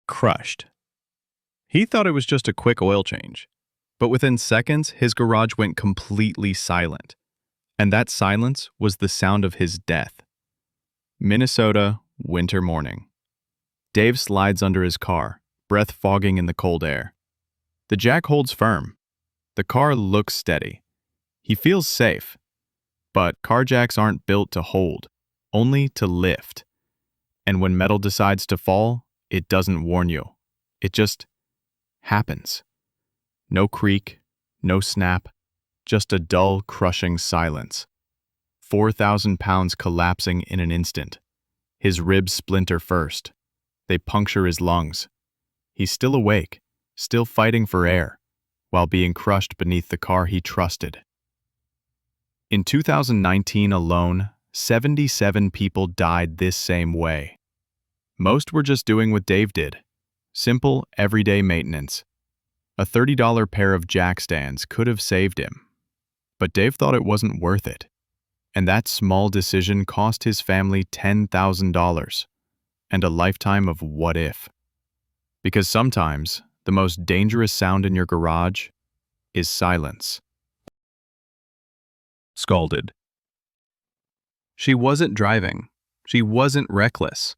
crushed. He thought it was just a quick oil change, but within seconds, his garage went completely silent. And that silence was the sound of his death. Minnesota, winter morning. Dave slides under his car, breath fogging in the cold air. The jack holds firm. The car looks steady. He feels safe. But car jacks aren't built to hold, only to lift. And when metal decides to fall, it doesn't warn you. It just happens. No creak, no snap, just a dull, crushing silence. 4,000 pounds collapsing in an instant. His ribs splinter first. They puncture his lungs. He's still awake, still fighting for air, while being crushed beneath the car he trusted. In 2019 alone, 77 people died this same way. Most were just doing what Dave did. Simple, everyday maintenance. A $30 pair of jack stands could have saved him. But Dave thought it wasn't worth it. And that small decision cost his family $10,000 and a lifetime of what if. Because sometimes, the most dangerous sound in your garage is silence. Scalded. She wasn't driving. She wasn't reckless.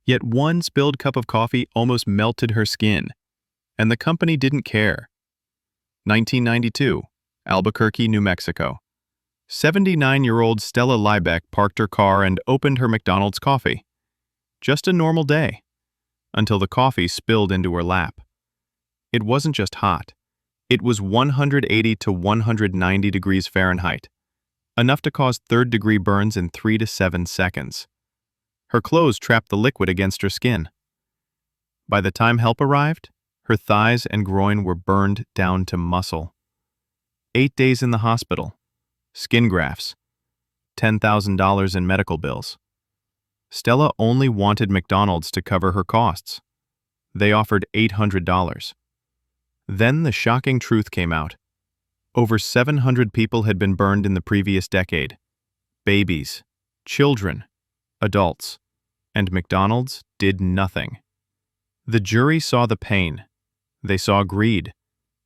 Yet one spilled cup of coffee almost melted her skin, and the company didn't care. 1992, Albuquerque, New Mexico. 79-year-old Stella Liebeck parked her car and opened her McDonald's coffee. Just a normal day, until the coffee spilled into her lap. It wasn't just hot. It was 180 to 190 degrees Fahrenheit, enough to cause third-degree burns in 3 to 7 seconds. Her clothes trapped the liquid against her skin. By the time help arrived, her thighs and groin were burned down to muscle. 8 days in the hospital, skin grafts, $10,000 in medical bills. Stella only wanted McDonald's to cover her costs. They offered $800. Then the shocking truth came out. Over 700 people had been burned in the previous decade. Babies, children, adults, and McDonald's did nothing. The jury saw the pain. They saw greed.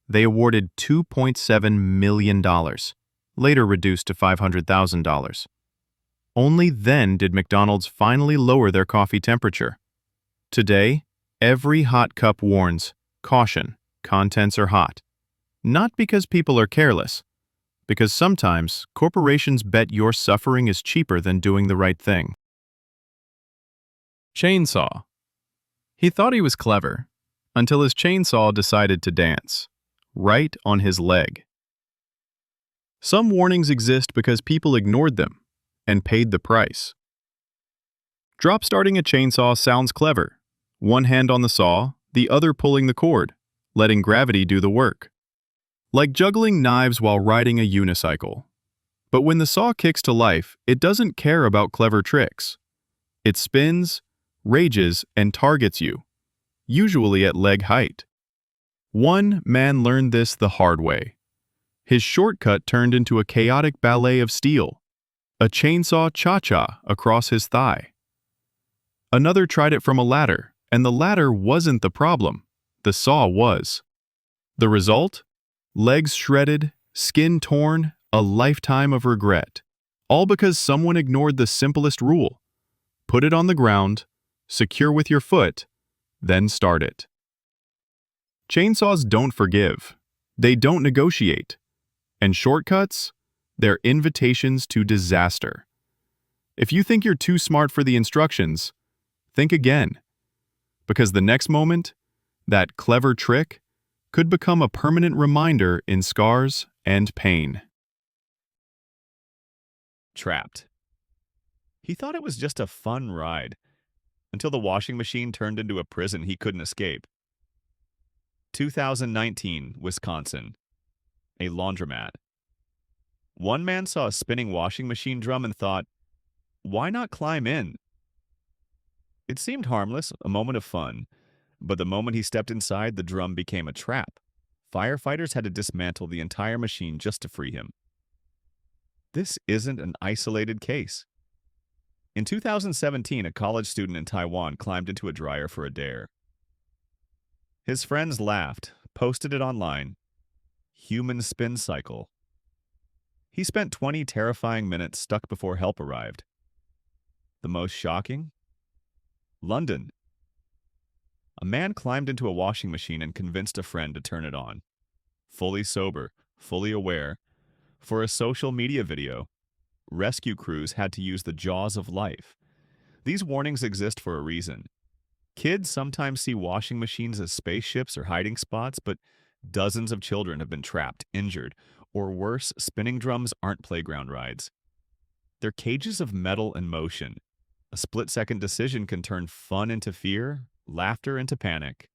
They awarded $2.7 million, later reduced to $500,000. Only then did McDonald's finally lower their coffee temperature. Today, every hot cup warns, caution, contents are hot. Not because people are careless, because sometimes corporations bet your suffering is cheaper than doing the right thing. Chainsaw. He thought he was clever, until his chainsaw decided to dance, right on his leg. Some warnings exist because people ignored them and paid the price. Drop starting a chainsaw sounds clever. One hand on the saw, the other pulling the cord, letting gravity do the work. Like juggling knives while riding a unicycle. But when the saw kicks to life, it doesn't care about clever tricks. It spins, rages, and targets you, usually at leg height. One man learned this the hard way. His shortcut turned into a chaotic ballet of steel, a chainsaw cha-cha across his thigh. Another tried it from a ladder, and the ladder wasn't the problem. The saw was. The result? Legs shredded, skin torn, a lifetime of regret. All because someone ignored the simplest rule. Put it on the ground, secure with your foot, then start it. Chainsaws don't forgive. They don't negotiate. And shortcuts? They're invitations to disaster. If you think you're too smart for the instructions, think again. Because the next moment, that clever trick could become a permanent reminder in scars and pain. Trapped. He thought it was just a fun ride, until the washing machine turned into a prison he couldn't escape. 2019, Wisconsin. A laundromat. One man saw a spinning washing machine drum and thought, why not climb in? It seemed harmless, a moment of fun, but the moment he stepped inside, the drum became a trap. Firefighters had to dismantle the entire machine just to free him. This isn't an isolated case. In 2017, a college student in Taiwan climbed into a dryer for a dare. His friends laughed, posted it online. Human spin cycle. He spent 20 terrifying minutes stuck before help arrived. The most shocking? London. A man climbed into a washing machine and convinced a friend to turn it on. Fully sober, fully aware. For a social media video, rescue crews had to use the jaws of life. These warnings exist for a reason. Kids sometimes see washing machines as spaceships or hiding spots, but dozens of children have been trapped, injured, or worse, spinning drums aren't playground rides. They're cages of metal and motion. A split-second decision can turn fun into fear, laughter into panic.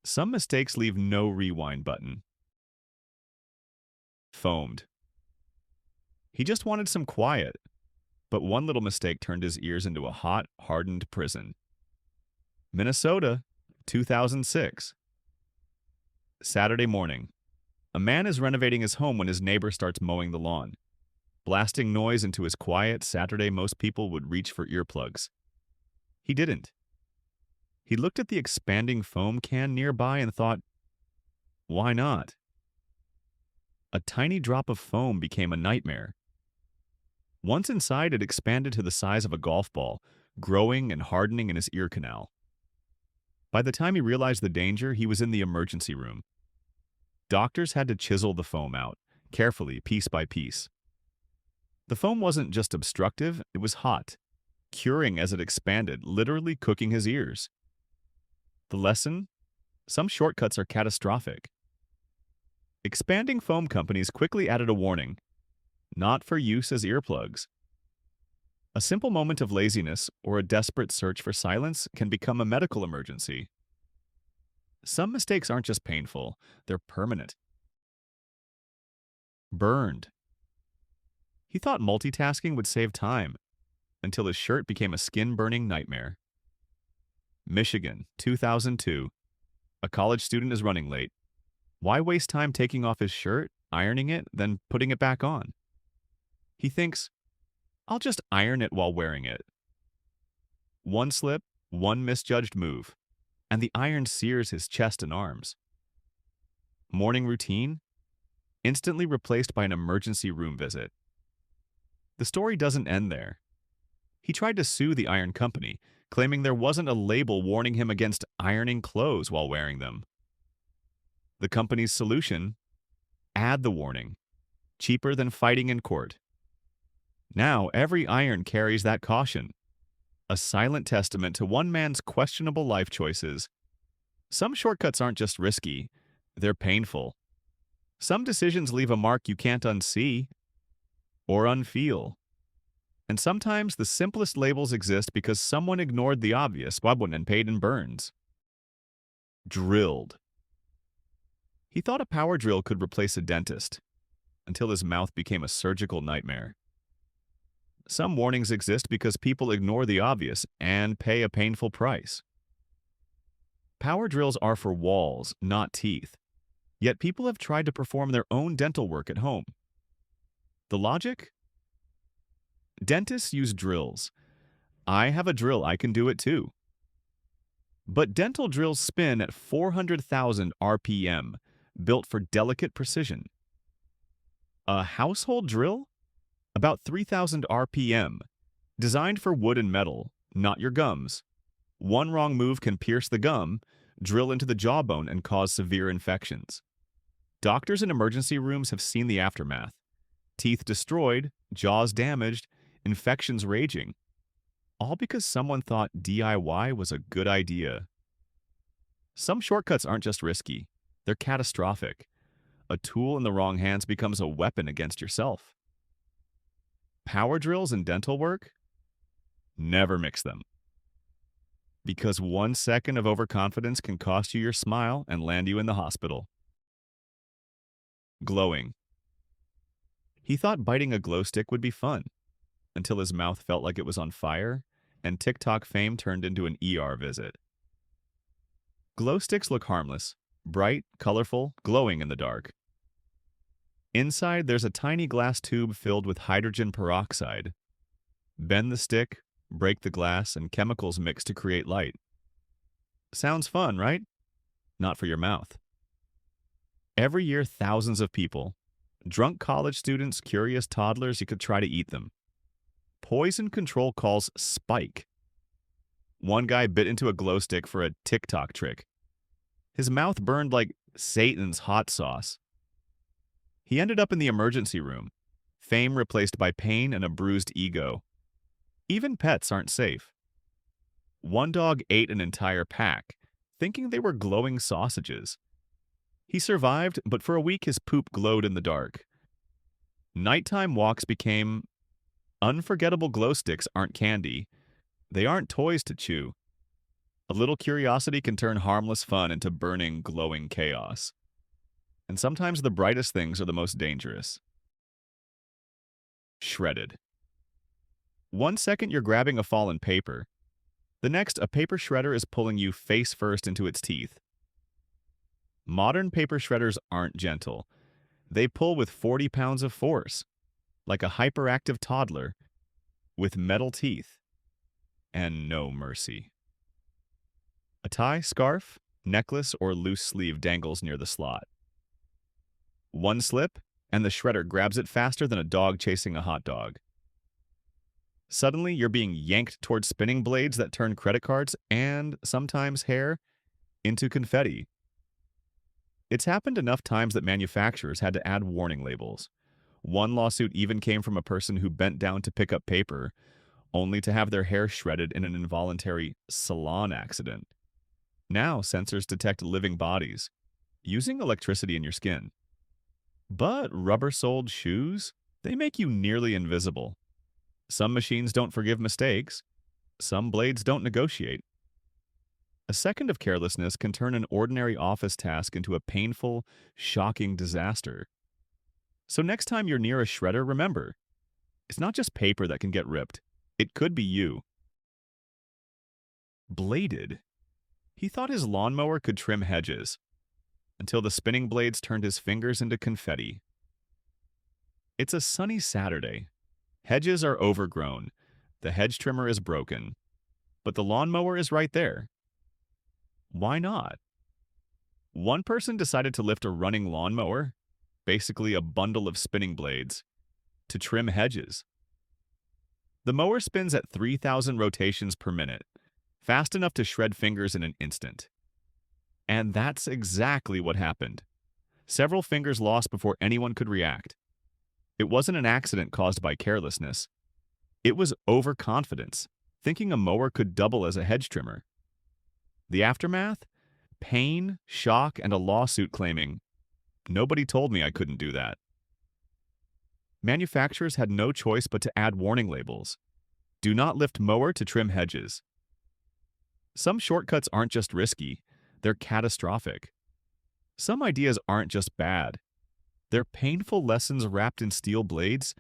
Some mistakes leave no rewind button. Foamed. He just wanted some quiet, but one little mistake turned his ears into a hot, hardened prison. Minnesota, 2006. Saturday morning. A man is renovating his home when his neighbor starts mowing the lawn. Blasting noise into his quiet Saturday, most people would reach for earplugs. He didn't. He looked at the expanding foam can nearby and thought, why not? A tiny drop of foam became a nightmare. Once inside, it expanded to the size of a golf ball, growing and hardening in his ear canal. By the time he realized the danger, he was in the emergency room. Doctors had to chisel the foam out, carefully, piece by piece. The foam wasn't just obstructive, it was hot, curing as it expanded, literally cooking his ears. The lesson? Some shortcuts are catastrophic. Expanding foam companies quickly added a warning, not for use as earplugs. A simple moment of laziness or a desperate search for silence can become a medical emergency. Some mistakes aren't just painful, they're permanent. Burned. He thought multitasking would save time, until his shirt became a skin-burning nightmare. Michigan, 2002. A college student is running late. Why waste time taking off his shirt, ironing it, then putting it back on? He thinks, I'll just iron it while wearing it. One slip, one misjudged move, and the iron sears his chest and arms. Morning routine? Instantly replaced by an emergency room visit. The story doesn't end there. He tried to sue the iron company, claiming there wasn't a label warning him against ironing clothes while wearing them. The company's solution? Add the warning. Cheaper than fighting in court. Now every iron carries that caution. A silent testament to one man's questionable life choices. Some shortcuts aren't just risky, they're painful. Some decisions leave a mark you can't unsee or unfeel. And sometimes the simplest labels exist because someone ignored the obvious, and paid in burns. Drilled. He thought a power drill could replace a dentist, until his mouth became a surgical nightmare. Some warnings exist because people ignore the obvious and pay a painful price. Power drills are for walls, not teeth. Yet people have tried to perform their own dental work at home. The logic? Dentists use drills. I have a drill, I can do it too. But dental drills spin at 400,000 RPM, built for delicate precision. A household drill? About 3,000 RPM, designed for wood and metal, not your gums. One wrong move can pierce the gum, drill into the jawbone, and cause severe infections. Doctors in emergency rooms have seen the aftermath. Teeth destroyed, jaws damaged, infections raging. All because someone thought DIY was a good idea. Some shortcuts aren't just risky, they're catastrophic. A tool in the wrong hands becomes a weapon against yourself. Power drills and dental work? Never mix them. Because 1 second of overconfidence can cost you your smile and land you in the hospital. Glowing. He thought biting a glow stick would be fun, until his mouth felt like it was on fire, and TikTok fame turned into an ER visit. Glow sticks look harmless, bright, colorful, glowing in the dark. Inside, there's a tiny glass tube filled with hydrogen peroxide. Bend the stick, break the glass, and chemicals mix to create light. Sounds fun, right? not for your mouth. Every year, thousands of people, drunk college students, curious toddlers, you could try to eat them. Poison control calls spike. One guy bit into a glow stick for a TikTok trick. His mouth burned like Satan's hot sauce. He ended up in the emergency room, fame replaced by pain and a bruised ego. Even pets aren't safe. One dog ate an entire pack, thinking they were glowing sausages. He survived, but for a week his poop glowed in the dark. Nighttime walks became unforgettable. Glow sticks aren't candy. They aren't toys to chew. A little curiosity can turn harmless fun into burning, glowing chaos. And sometimes the brightest things are the most dangerous. Shredded. 1 second you're grabbing a fallen paper. The next, a paper shredder is pulling you face first into its teeth. Modern paper shredders aren't gentle. They pull with 40 pounds of force, like a hyperactive toddler, with metal teeth, and no mercy. A tie, scarf, necklace, or loose sleeve dangles near the slot. One slip, and the shredder grabs it faster than a dog chasing a hot dog. Suddenly, you're being yanked towards spinning blades that turn credit cards and, sometimes hair, into confetti. It's happened enough times that manufacturers had to add warning labels. One lawsuit even came from a person who bent down to pick up paper, only to have their hair shredded in an involuntary salon accident. Now, sensors detect living bodies, using electricity in your skin. But rubber-soled shoes, they make you nearly invisible. Some machines don't forgive mistakes. Some blades don't negotiate. A second of carelessness can turn an ordinary office task into a painful, shocking disaster. So next time you're near a shredder, remember, it's not just paper that can get ripped. It could be you. Bladed. He thought his lawnmower could trim hedges, until the spinning blades turned his fingers into confetti. It's a sunny Saturday. Hedges are overgrown. The hedge trimmer is broken. But the lawnmower is right there. Why not? One person decided to lift a running lawnmower, basically a bundle of spinning blades, to trim hedges. The mower spins at 3,000 rotations per minute, fast enough to shred fingers in an instant. And that's exactly what happened. Several fingers lost before anyone could react. It wasn't an accident caused by carelessness. It was overconfidence, thinking a mower could double as a hedge trimmer. The aftermath? Pain, shock, and a lawsuit claiming, "Nobody told me I couldn't do that." Manufacturers had no choice but to add warning labels. Do not lift mower to trim hedges. Some shortcuts aren't just risky, they're catastrophic. Some ideas aren't just bad. They're painful lessons wrapped in steel blades,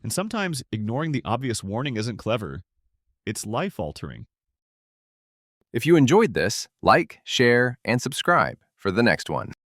and sometimes ignoring the obvious warning isn't clever. It's life-altering. If you enjoyed this, like, share, and subscribe for the next one.